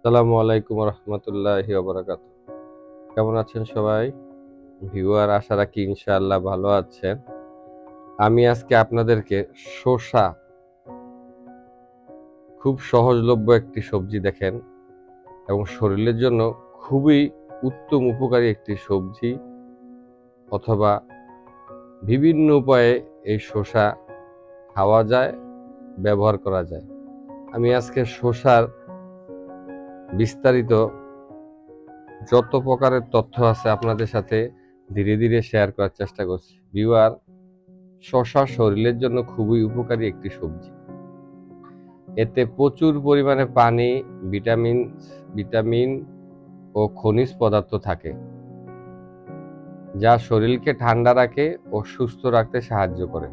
আসসালামু আলাইকুম রহমতুল্লাহি ওবারাকাতু। কেমন আছেন সবাই? ভিউয়ার আশা রাখি ইনশাআল্লাহ ভালো আছেন। আমি আজকে আপনাদেরকে শসা, খুব সহজলভ্য একটি সবজি দেখেন এবং শরীরের জন্য খুবই উত্তম উপকারী একটি সবজি, অথবা বিভিন্ন উপায়ে এই শসা খাওয়া যায়, ব্যবহার করা যায়। আমি আজকে শসার বিস্তারিত যত প্রকারের তথ্য আছে আপনাদের সাথে ধীরে ধীরে শেয়ার করার চেষ্টা করছি। ভিউয়ার, শসা শরীরের জন্য খুবই উপকারী একটি সবজি। এতে প্রচুর পরিমাণে পানি, ভিটামিন ও খনিজ পদার্থ থাকে, যা শরীরকে ঠান্ডা রাখে ও সুস্থ রাখতে সাহায্য করে।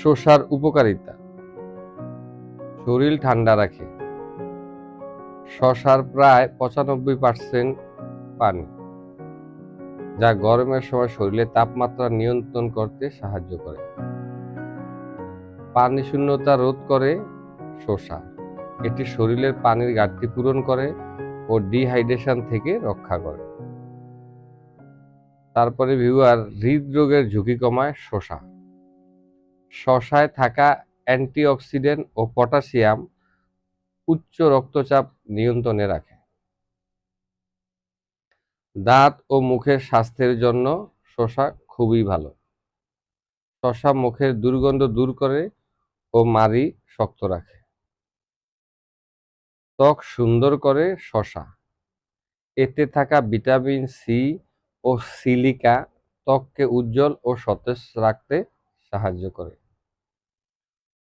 শসার উপকারিতা: শরীর ঠান্ডা রাখে। শসার প্রায় 95% পানি, যা গরমের সময় শরীরের তাপমাত্রা নিয়ন্ত্রণ করতে সাহায্য করে। পানি শূন্যতা রোধ করে শসা। এটি শরীরের পানির ঘাটতি পূরণ করে ও ডিহাইড্রেশন থেকে রক্ষা করে। তারপরে ভিউয়ার, হৃদরোগের ঝুঁকি কমায় শসা। শসায় থাকা অ্যান্টিঅক্সিডেন্ট ও পটাশিয়াম উচ্চ রক্তচাপ নিয়ন্ত্রণে রাখে। দাঁত ও মুখের স্বাস্থ্যের জন্য শসা খুবই ভালো। শসা মুখের দুর্গন্ধ দূর করে ও মাড়ি শক্ত রাখে। ত্বক সুন্দর করে শসা। এতে থাকা ভিটামিন সি ও সিলিকা ত্বককে উজ্জ্বল ও সতেজ রাখতে সাহায্য করে।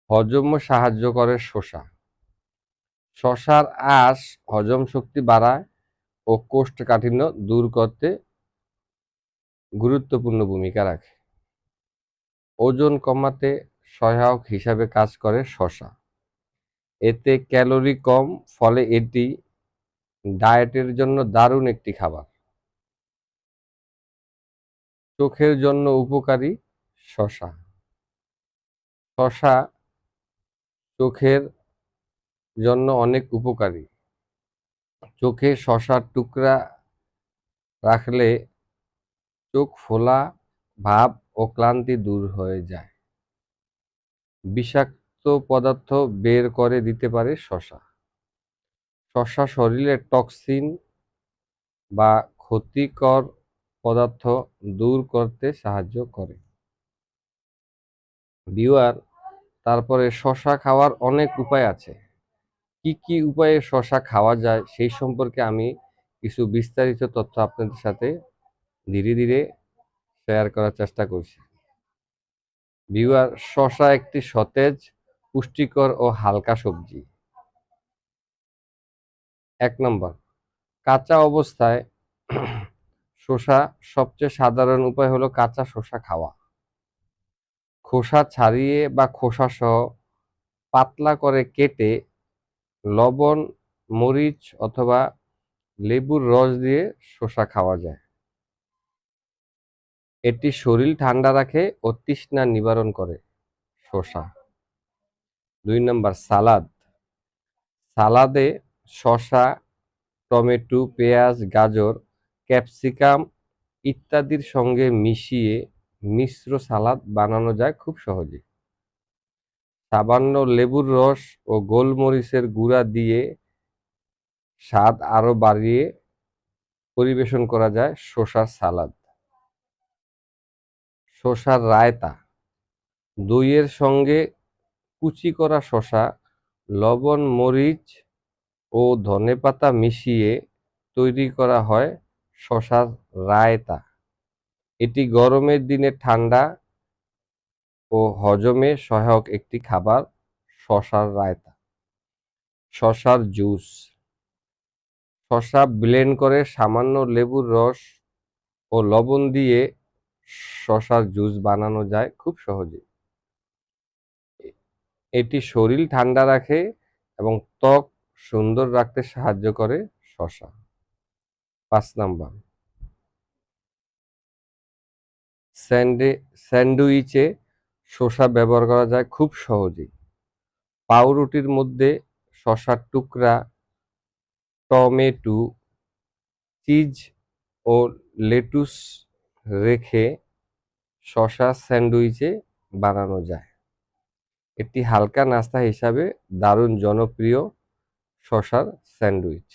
হজমও সাহায্য করে শসা। শসার আঁশ হজম শক্তি বাড়ায় ও কোষ্ঠকাঠিন্য দূর করতে গুরুত্বপূর্ণ ভূমিকা রাখে। ওজন কমাতে সহায়ক হিসাবে কাজ করে শসা। এতে ক্যালোরি কম, ফলে এটি ডায়েটের জন্য দারুণ একটি খাবার। চোখের জন্য উপকারী শসা। শসা চোখের জন্য অনেক উপকারী। চোখে শসার টুকরা রাখলে চোখ ফোলা ভাব ও ক্লান্তি দূর হয়ে যায়। বিষাক্ত পদার্থ বের করে দিতে পারে শসা। শসা শরীরের টক্সিন বা ক্ষতিকর পদার্থ দূর করতে সাহায্য করে। ভিউয়ার, তারপরে শসা খাওয়ার অনেক উপায় আছে। কি কি উপায়ে শসা খাওয়া যায় সেই সম্পর্কে আমি কিছু বিস্তারিত তথ্য আপনাদের সাথে ধীরে ধীরে শেয়ার করার চেষ্টা করছি। ভিউয়ার, শসা একটি সতেজ, পুষ্টিকর ও হালকা সবজি। 1 নম্বর, কাঁচা অবস্থায় শসা সবচেয়ে সাধারণ উপায় হলো কাঁচা শসা খাওয়া। খোসা ছাড়িয়ে বা খোসা সহ পাতলা করে কেটে লবণ, মরিচ অথবা লেবুর রস দিয়ে শসা খাওয়া যায়। এটি শরীর ঠান্ডা রাখে ও তৃষ্ণা নিবারণ করে। শসা। 2 নম্বর, সালাদ। সালাদে শসা, টমেটো, পেঁয়াজ, গাজর, ক্যাপসিকাম ইত্যাদির সঙ্গে মিশিয়ে মিশ্র সালাদ বানানো যায় খুব সহজে। সামান্য লেবুর রস ও গোলমরিচের গুঁড়া দিয়ে স্বাদ আরো বাড়িয়ে পরিবেশন করা যায় শসার সালাদ। শসার রায়তা। দইয়ের সঙ্গে কুচি করা শসা, লবণ, মরিচ ও ধনেপাতা মিশিয়ে তৈরি করা হয় শসার রায়তা। এটি গরমের দিনে ঠান্ডা ও হজমে সহায়ক একটি খাবার। শসার রায়তা। শসার জুস। শসা ব্লেন্ড করে সামান্য লেবুর রস ও লবণ দিয়ে শসার জুস বানানো যায় খুব সহজে। এটি শরীর ঠান্ডা রাখে এবং ত্বক সুন্দর রাখতে সাহায্য করে শসা। 5 নম্বর, স্যান্ডউইচে শসা ব্যবহার করা যায় খুব সহজেই। পাউরুটির মধ্যে শসার টুকরা, টমেটো, চিজ ও লেটুস রেখে শসা স্যান্ডউইচে বানানো যায়। এটি হালকা নাস্তা হিসাবে দারুণ জনপ্রিয় শসার স্যান্ডউইচ।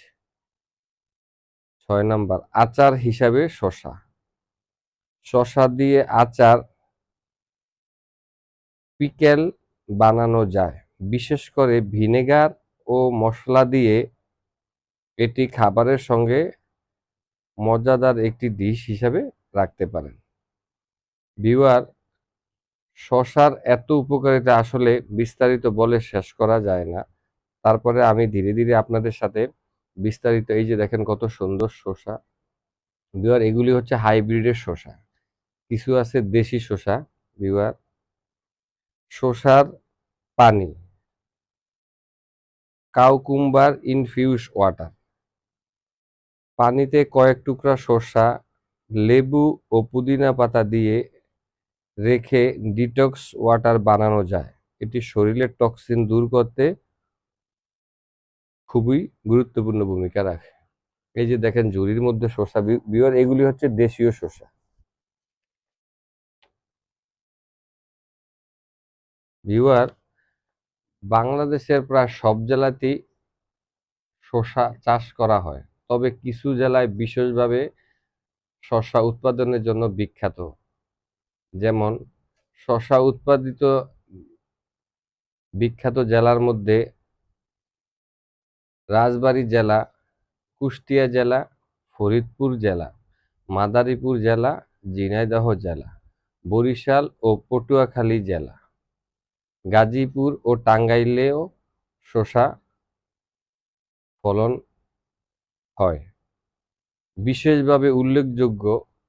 ৬ নাম্বার, আচার হিসাবে শসা। শসা দিয়ে আচার, পিকেল বানানো যায়। বিশেষ করে ভিনেগার ও মশলা দিয়ে এটি খাবারের সঙ্গে মজাদার একটি ডিশ হিসাবে রাখতে পারেন। ভিউয়ার, শসার এত উপকারিতা আসলে বিস্তারিত বলে শেষ করা যায় না। তারপরে আমি ধীরে ধীরে আপনাদের সাথে বিস্তারিত, এই যে দেখেন কত সুন্দর শসা। ভিউয়ার, এগুলি হচ্ছে হাইব্রিডের শসা, কিছু আছে দেশি শসা। ভিউয়ার, শসার পানি, কাউকুম্বার ইনফিউজ ওয়াটার। পানিতে কয়েক টুকরা শসা, লেবু ও পুদিনা পাতা দিয়ে রেখে ডিটক্স ওয়াটার বানানো যায়। এটি শরীরের টক্সিন দূর করতে খুবই গুরুত্বপূর্ণ ভূমিকা রাখে। এই যে দেখেন ঝুড়ির মধ্যে শসা। ভিউয়ার, এগুলি হচ্ছে দেশীয় শসা। ভিউয়ার, বাংলাদেশের প্রায় সব জেলাতেই শসা চাষ করা হয়, তবে কিছু জেলায় বিশেষভাবে শসা উৎপাদনের জন্য বিখ্যাত। যেমন শসা উৎপাদিত বিখ্যাত জেলার মধ্যে রাজবাড়ী জেলা, কুষ্টিয়া জেলা, ফরিদপুর জেলা, মাদারীপুর জেলা, ঝিনাইদহ জেলা, বরিশাল ও পটুয়াখালী জেলা, গাজীপুর ও টাঙ্গাইলেও শসা ফলন হয়। বিশেষভাবে উল্লেখযোগ্য,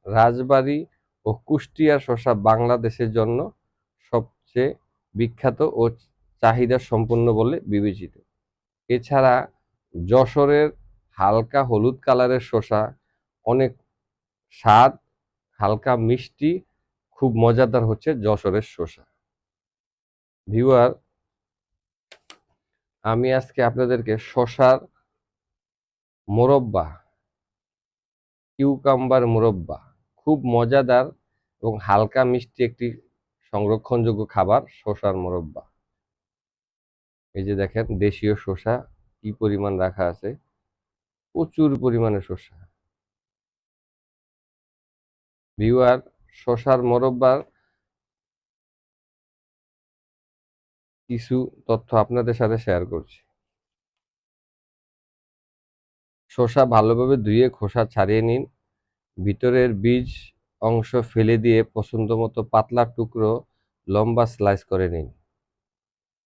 রাজবাড়ী ও কুষ্টিয়ার শসা বাংলাদেশের জন্য সবচেয়ে বিখ্যাত ও চাহিদা সম্পন্ন বলে বিবেচিত। এছাড়া যশোরের হালকা হলুদ কালারের শসা অনেক স্বাদ, হালকা মিষ্টি, খুব মজাদার হচ্ছে যশোরের শসা। ভিউয়ার, আমি আজকে আপনাদেরকে শসার মোরব্বা, কিউকাম্বার মোরব্বা, খুব মজাদার এবং হালকা মিষ্টি একটি সংরক্ষণযোগ্য খাবার শসার মোরব্বা। এই যে দেখেন দেশীয় শসা কি পরিমাণ রাখা আছে, প্রচুর পরিমাণে শসা। ভিউয়ার, শসার মোরব্বার কিছু তথ্য আপনাদের সাথে শেয়ার করছি। শসা ভালোভাবে ধুয়ে খোসা ছাড়িয়ে নিন। ভিতরের বীজ অংশ ফেলে দিয়ে পছন্দমতো পাতলা টুকরো লম্বা স্লাইস করে নিন।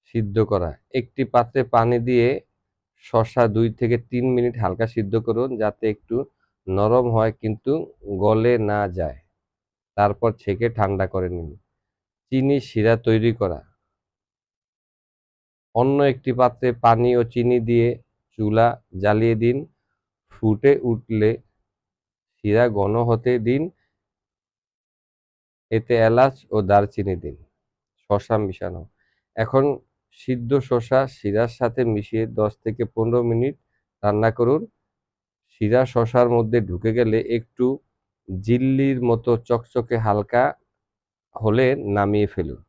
সিদ্ধ করা, একটি পাত্রে পানি দিয়ে শসা 2 থেকে 3 মিনিট হালকা সিদ্ধ করুন, যাতে একটু নরম হয় কিন্তু গলে না যায়। তারপর ছেঁকে ঠান্ডা করে নিন। চিনি শিরা তৈরি করা, অন্য একটি পাত্রে পানি ও চিনি দিয়ে চুলা জ্বালিয়ে দিন। ফুটে উঠলে শিরা ঘন হতে দিন, এতে এলাচ ও দারচিনি দিন। শসা মিশানো, এখন সিদ্ধ শসা শিরার সাথে মিশিয়ে 10 থেকে 15 মিনিট রান্না করুন। শিরা শসার মধ্যে ঢুকে গেলে একটু জিল্লির মতো চকচকে হালকা হলে নামিয়ে ফেলুন।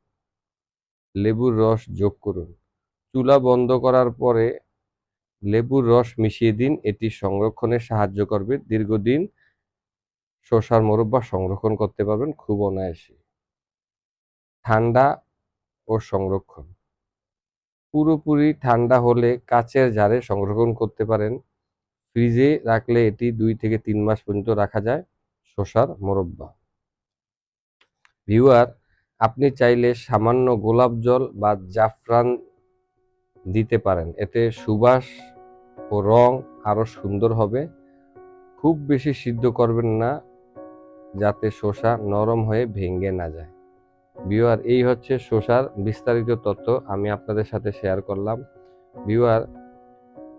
লেবুর রস যোগ করুন। চুলা বন্ধ করার পরে লেবুর রস মিশিয়ে দিন, এটি সংরক্ষণে সাহায্য করবে। দীর্ঘদিন শসার মোরব্বা সংরক্ষণ করতে পারবেন খুব অনায়াসে। ঠান্ডা ও সংরক্ষণ, পুরোপুরি ঠান্ডা হলে কাচের জারে সংরক্ষণ করতে পারেন। ফ্রিজে রাখলে এটি 2 থেকে 3 মাস পর্যন্ত রাখা যায় শসার মোরব্বা। ভিউয়ার, আপনি চাইলে সামান্য গোলাপ জল বা জাফরান দিতে পারেন, এতে সুবাস ও রং আরো সুন্দর হবে। খুব বেশি সিদ্ধ করবেন না, যাতে শসা নরম হয়ে ভেঙে না যায়। ভিউয়ার, এই হচ্ছে শসার বিস্তারিত তথ্য আমি আপনাদের সাথে শেয়ার করলাম। ভিউয়ার,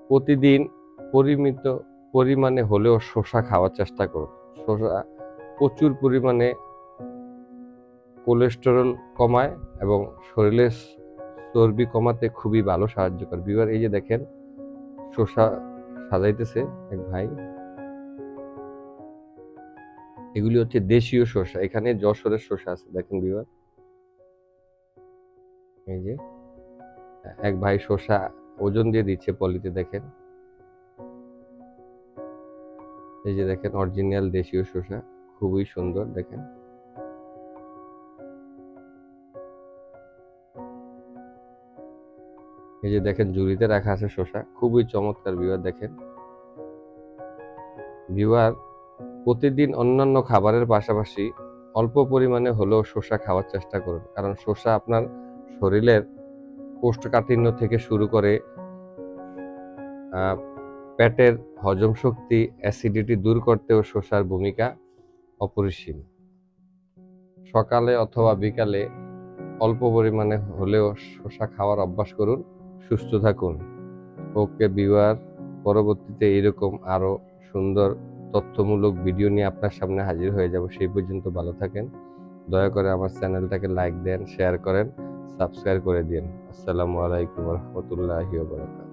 প্রতিদিন পরিমিত পরিমাণে হলেও শসা খাওয়ার চেষ্টা করুন। শসা প্রচুর পরিমাণে কোলেস্টেরল কমায় এবং শরীরের চর্বি কমাতে খুবই ভালো সাহায্য করে। ভিউয়ার, এই যে দেখেন শসা সাজাইতেছে এক ভাই। এগুলি হচ্ছে দেশীয় শসা, এখানে যশোরের শসা আছে দেখেন ভিউয়ার। এই যে এক ভাই শসা ওজন দিয়ে দিচ্ছে পলিতে, দেখেন। এই যে দেখেন অরিজিনাল দেশীয় শসা, খুবই সুন্দর দেখেন। এই যে দেখেন ঝুড়িতে রাখা আছে শসা, খুবই চমৎকার ভিউয়ার দেখেন। ভিউয়ার প্রতিদিন অন্যান্য খাবারের পাশাপাশি অল্প পরিমাণে হলেও শসা খাওয়ার চেষ্টা করুন, কারণ শসা আপনার শরীরের কোষ্ঠকাঠিন্য থেকে শুরু করে পেটের হজম শক্তি, অ্যাসিডিটি দূর করতেও শসার ভূমিকা অপরিসীম। সকালে অথবা বিকালে অল্প পরিমাণে হলেও শসা খাওয়ার অভ্যাস করুন, সুস্থ থাকুন। ওকে ভিউয়ার, পরবর্তীতে এরকম আরো সুন্দর তথ্যমূলক ভিডিও নিয়ে আপনার সামনে হাজির হয়ে যাব। সেই পর্যন্ত ভালো থাকেন। দয়া করে আমার চ্যানেলটাকে লাইক দেন, শেয়ার করেন, সাবস্ক্রাইব করে দিন। আসসালামু আলাইকুম ওয়া রাহমাতুল্লাহি ওয়া বারাকাতুহু।